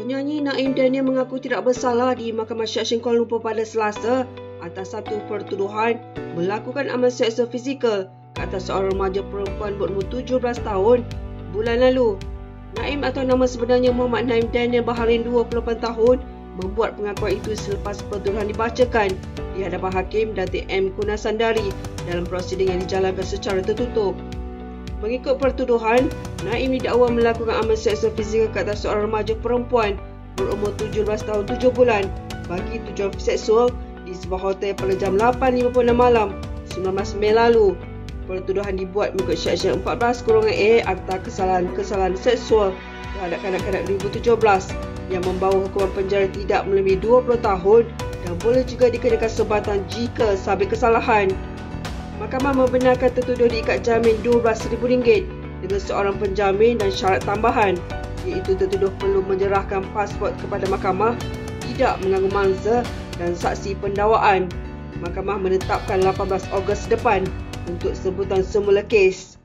Penyanyi Naim Daniel mengaku tidak bersalah di Mahkamah Seksyen Kuala Lumpur pada Selasa atas satu pertuduhan melakukan amal seksual fizikal ke atas seorang remaja perempuan berumur 17 tahun bulan lalu. Naim atau nama sebenarnya Muhammad Naim Daniel Baharin 28 tahun membuat pengakuan itu selepas pertuduhan dibacakan di hadapan Hakim Datuk M. Kunasandari dalam prosiding yang dijalankan secara tertutup. Mengikut pertuduhan, Naim didakwa melakukan amal seksual fizikal ke atas seorang remaja perempuan berumur 17 tahun 7 bulan bagi tujuan seksual di sebuah hotel pada jam 8.56 malam 19 Mei lalu. Pertuduhan dibuat mengikut Seksyen 14-A Akta Kesalahan Seksual terhadap kanak-kanak 2017 yang membawa hukuman penjara tidak melebihi 20 tahun dan boleh juga dikenakan sebatan jika sabit kesalahan. Mahkamah membenarkan tertuduh diikat jamin RM12,000 dengan seorang penjamin dan syarat tambahan, iaitu tertuduh perlu menyerahkan pasport kepada mahkamah, tidak mengganggu mangsa dan saksi pendakwaan. Mahkamah menetapkan 18 Ogos depan untuk sebutan semula kes.